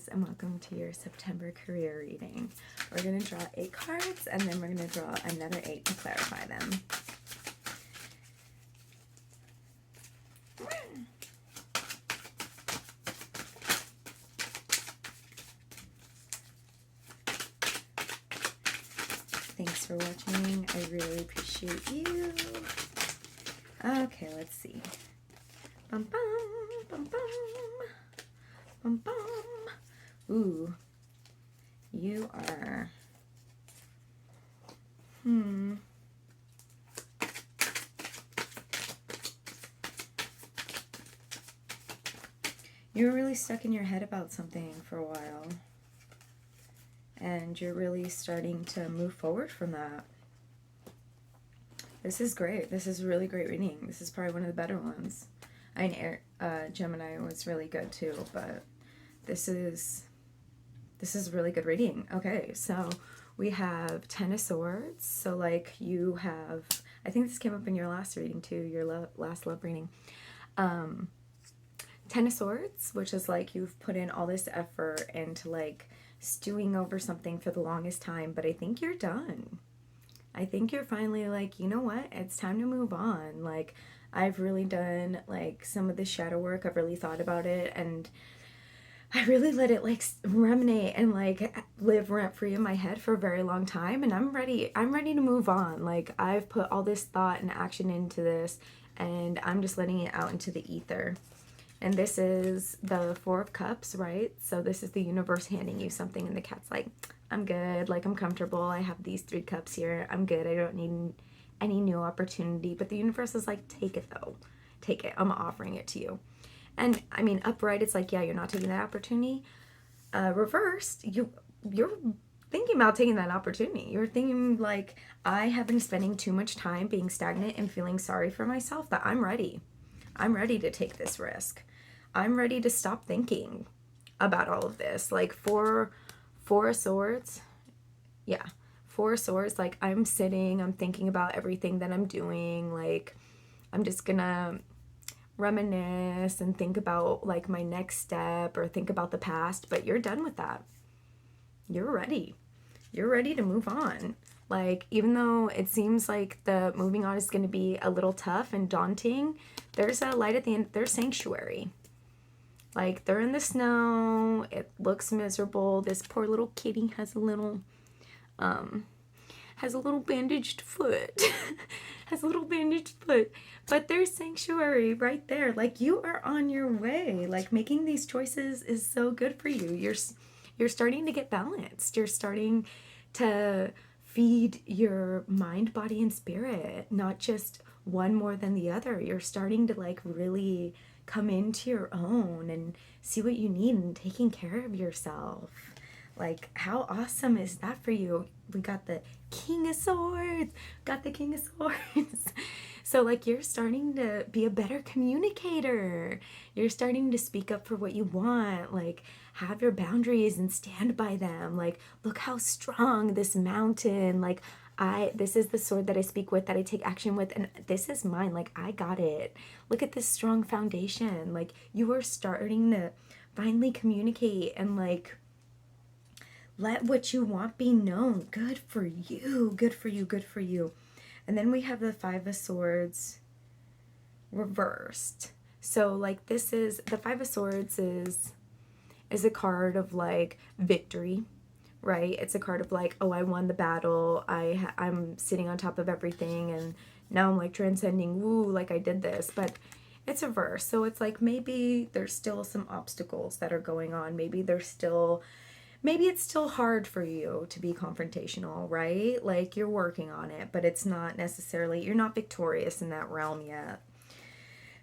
Aries, and welcome to your September career reading. We're going to draw 8 cards, and then we're going to draw another 8 to clarify them. Thanks for watching. I really appreciate you. Okay, let's see. Bum bum, bum bum, bum bum. Ooh, you are, you were really stuck in your head about something for a while, and you're really starting to move forward from that. This is great. This is really great reading. This is probably one of the better ones. I mean, Gemini was really good too, but this is really good reading. Okay, so we have 10 of Swords. So like you have, I think this came up in your last reading too, your last love reading. 10 of Swords, which is like you've put in all this effort into like stewing over something for the longest time, but I think you're done. I think you're finally like, you know what, it's time to move on. Like, I've really done like some of the shadow work. I've really thought about it, and I really let it like ruminate and like live rent free in my head for a very long time, and I'm ready to move on. Like, I've put all this thought and action into this, and I'm just letting it out into the ether. And this is the 4 of Cups, right? So this is the universe handing you something, and the cat's like, I'm good, like I'm comfortable, I have these 3 cups here, I'm good, I don't need any new opportunity. But the universe is like, take it though, take it, I'm offering it to you. And I mean, upright, it's like, yeah, you're not taking that opportunity. Reversed, you're thinking about taking that opportunity. You're thinking like, I have been spending too much time being stagnant and feeling sorry for myself, that I'm ready to take this risk. I'm ready to stop thinking about all of this. Like, Four of Swords, yeah, 4 of Swords, like I'm sitting, I'm thinking about everything that I'm doing, like I'm just gonna reminisce and think about like my next step or think about the past. But you're done with that. You're ready to move on. Like, even though it seems like the moving on is going to be a little tough and daunting, there's a light at the end. There's sanctuary. Like, they're in the snow, it looks miserable. This poor little kitty has a little bandaged foot. But there's sanctuary right there. Like, you are on your way. Like, making these choices is so good for you. You're starting to get balanced. You're starting to feed your mind, body, and spirit, not just one more than the other. You're starting to like really come into your own and see what you need and taking care of yourself. Like, how awesome is that for you? We got the King of Swords. So like, you're starting to be a better communicator. You're starting to speak up for what you want. Like, have your boundaries and stand by them. Like, look how strong this mountain. Like, this is the sword that I speak with, that I take action with, and this is mine. Like, I got it. Look at this strong foundation. Like, you are starting to finally communicate and like let what you want be known. Good for you. Good for you. Good for you. And then we have the 5 of Swords reversed. So like, this is the 5 of Swords is a card of like victory, right? It's a card of like, oh, I won the battle. I'm sitting on top of everything, and now I'm like transcending. Woo, like I did this. But it's reversed. So it's like, maybe there's still some obstacles that are going on. Maybe it's still hard for you to be confrontational, right? Like, you're working on it, but it's not necessarily, you're not victorious in that realm yet.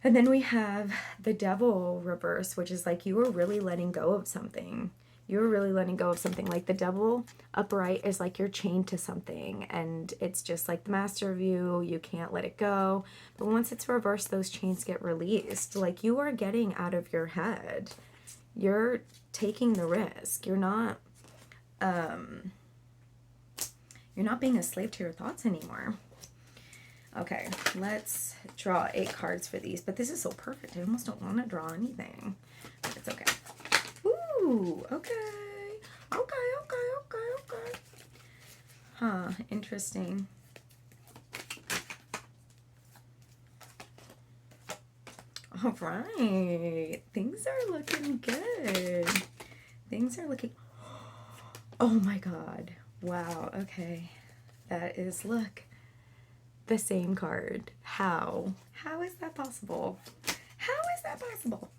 And then we have the Devil reverse, which is like, you are really letting go of something. You're really letting go of something. Like, the Devil upright is like you're chained to something, and it's just like the master of you. You can't let it go. But once it's reversed, those chains get released. Like, you are getting out of your head. You're taking the risk. You're not being a slave to your thoughts anymore. Okay, let's draw 8 cards for these. But this is so perfect. I almost don't want to draw anything. But it's okay. Ooh, okay. Okay. Huh, interesting. All right. Things are looking good. Things are looking... Oh my God. Wow, okay. That is, look, the same card. How? How is that possible? How is that possible?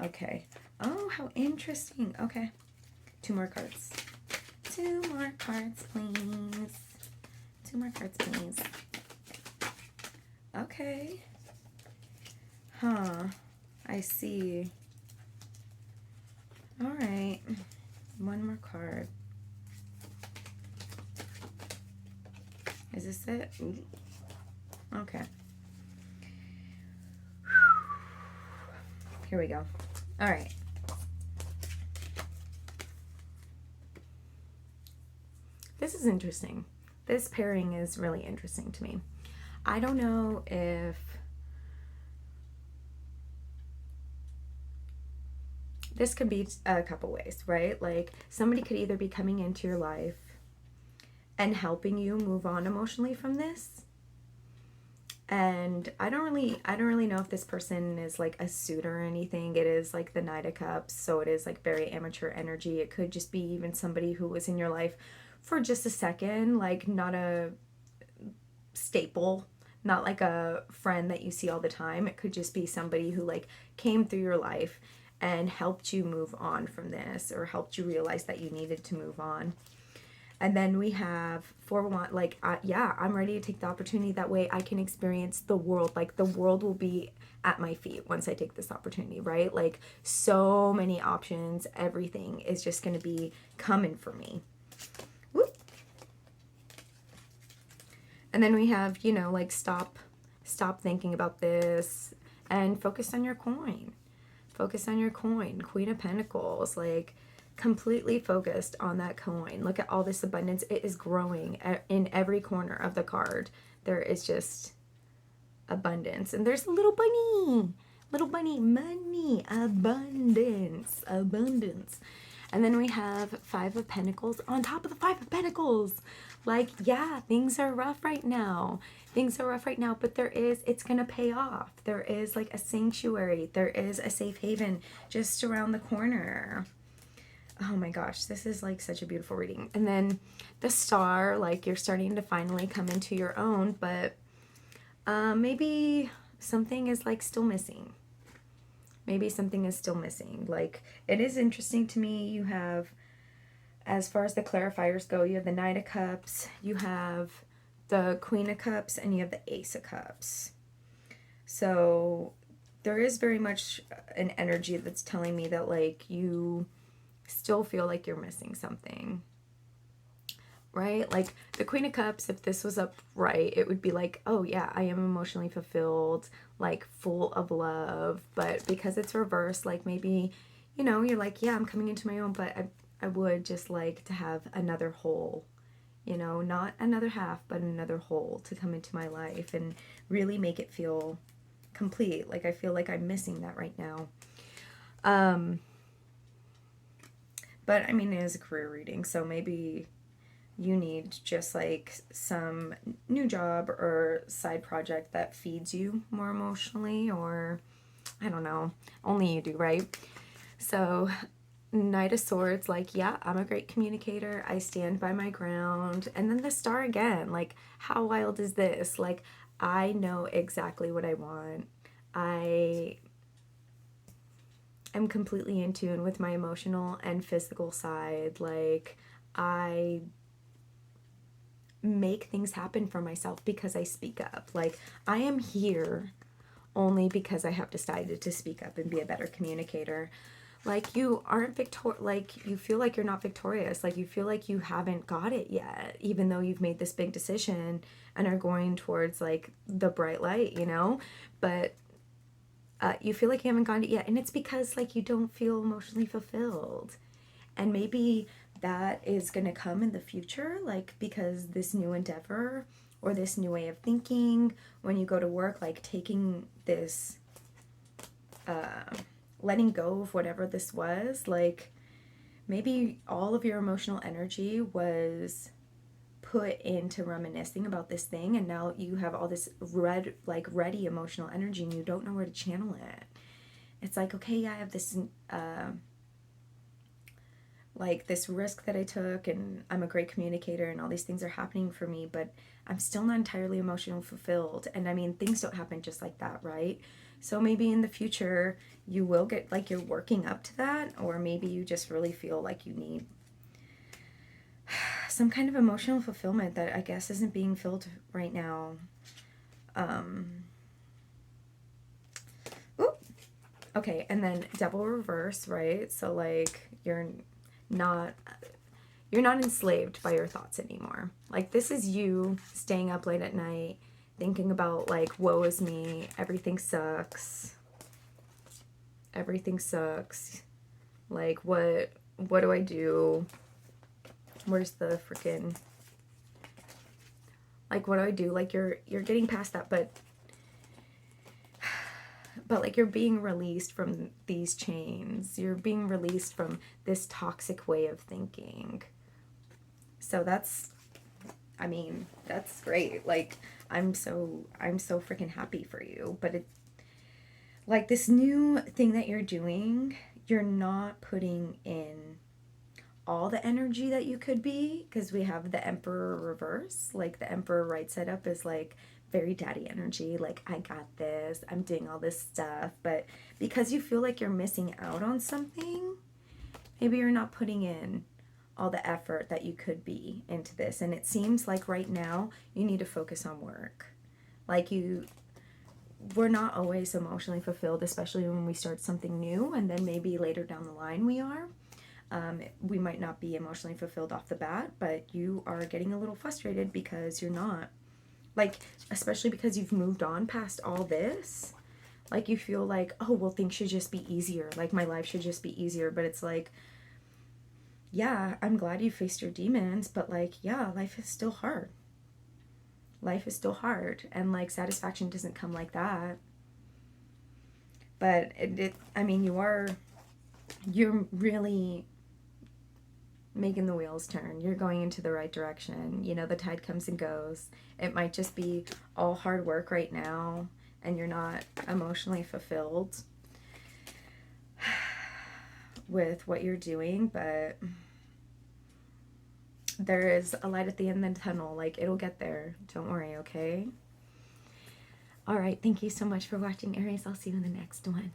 Okay. Oh, how interesting. Okay. 2 more cards. 2 more cards, please. 2 more cards, please. Okay. Huh. I see. All right. 1 more card. Is this it? Ooh. Okay. Here we go. All right. This is interesting. This pairing is really interesting to me. I don't know if this could be a couple ways, right? Like somebody could either be coming into your life and helping you move on emotionally from this. And I don't really know if this person is like a suitor or anything. It is like the Knight of Cups, so it is like very amateur energy. It could just be even somebody who was in your life for just a second, like not a staple, not like a friend that you see all the time. It could just be somebody who like came through your life and helped you move on from this, or helped you realize that you needed to move on. And then we have 4-1, like, yeah, I'm ready to take the opportunity. That way I can experience the world. Like, the world will be at my feet once I take this opportunity, right? Like, so many options. Everything is just going to be coming for me. Whoop. And then we have, you know, like, stop thinking about this and focus on your coin. Focus on your coin. Queen of Pentacles, like, completely focused on that coin. Look at all this abundance. It is growing in every corner of the card. There is just abundance. And there's a little bunny, money, abundance. And then we have 5 of Pentacles on top of the 5 of Pentacles. Like, yeah, things are rough right now. But it's going to pay off. There is like a sanctuary. There is a safe haven just around the corner. Oh my gosh, this is like such a beautiful reading. And then the Star, like you're starting to finally come into your own, but maybe something is like still missing. Like, it is interesting to me. You have, as far as the clarifiers go, you have the Knight of Cups, you have the Queen of Cups, and you have the Ace of Cups. So there is very much an energy that's telling me that like you still feel like you're missing something, right? Like the Queen of Cups, if this was upright, it would be like, oh yeah, I am emotionally fulfilled, like full of love. But because it's reversed, like maybe, you know, you're like, yeah, I'm coming into my own, but I would just like to have another whole, you know, not another half, but another whole to come into my life and really make it feel complete. Like I feel like I'm missing that right now. But I mean, it is a career reading, so maybe you need just like some new job or side project that feeds you more emotionally, or I don't know, only you do, right? So Knight of Swords, like, yeah, I'm a great communicator. I stand by my ground. And then the Star again, like, how wild is this? Like, I know exactly what I want. I am completely in tune with my emotional and physical side. Like, I make things happen for myself because I speak up. Like, I am here only because I have decided to speak up and be a better communicator. Like, you aren't like, you feel like you're not victorious. Like, you feel like you haven't got it yet, even though you've made this big decision and are going towards, like, the bright light, you know? But you feel like you haven't gotten it yet. And it's because, like, you don't feel emotionally fulfilled. And maybe that is going to come in the future, like, because this new endeavor or this new way of thinking, when you go to work, like, taking this letting go of whatever this was. Like, maybe all of your emotional energy was put into reminiscing about this thing, and now you have all this ready emotional energy and you don't know where to channel it. It's like, okay, yeah, I have this like this risk that I took, and I'm a great communicator and all these things are happening for me, but I'm still not entirely emotionally fulfilled. And I mean, things don't happen just like that, right? So maybe in the future you will get, like, you're working up to that, or maybe you just really feel like you need some kind of emotional fulfillment that I guess isn't being filled right now. Ooh. Okay, and then double reverse, right? So like you're not enslaved by your thoughts anymore. Like, this is you staying up late at night thinking about, like, woe is me, everything sucks. Everything sucks. Like, what do I do? Where's the freaking, like, what do I do? Like, you're getting past that, but like, you're being released from these chains. You're being released from this toxic way of thinking. So that's great. Like, I'm so freaking happy for you. But it, like, this new thing that you're doing, you're not putting in all the energy that you could be, because we have the Emperor reverse. Like, the Emperor right side up is like very daddy energy, like, I got this, I'm doing all this stuff. But because you feel like you're missing out on something, maybe you're not putting in all the effort that you could be into this. And it seems like right now you need to focus on work. Like, we're not always emotionally fulfilled, especially when we start something new, and then maybe later down the line we are. We might not be emotionally fulfilled off the bat, but you are getting a little frustrated because you're not. Like, especially because you've moved on past all this. Like, you feel like, oh, well, things should just be easier. Like, my life should just be easier. But it's like, yeah, I'm glad you faced your demons, but, like, yeah, life is still hard. Life is still hard. And, like, satisfaction doesn't come like that. But I mean, you're really making the wheels turn. You're going into the right direction. You know, the tide comes and goes. It might just be all hard work right now, and you're not emotionally fulfilled with what you're doing, but there is a light at the end of the tunnel. Like, it'll get there. Don't worry, okay? All right, thank you so much for watching, Aries. I'll see you in the next one.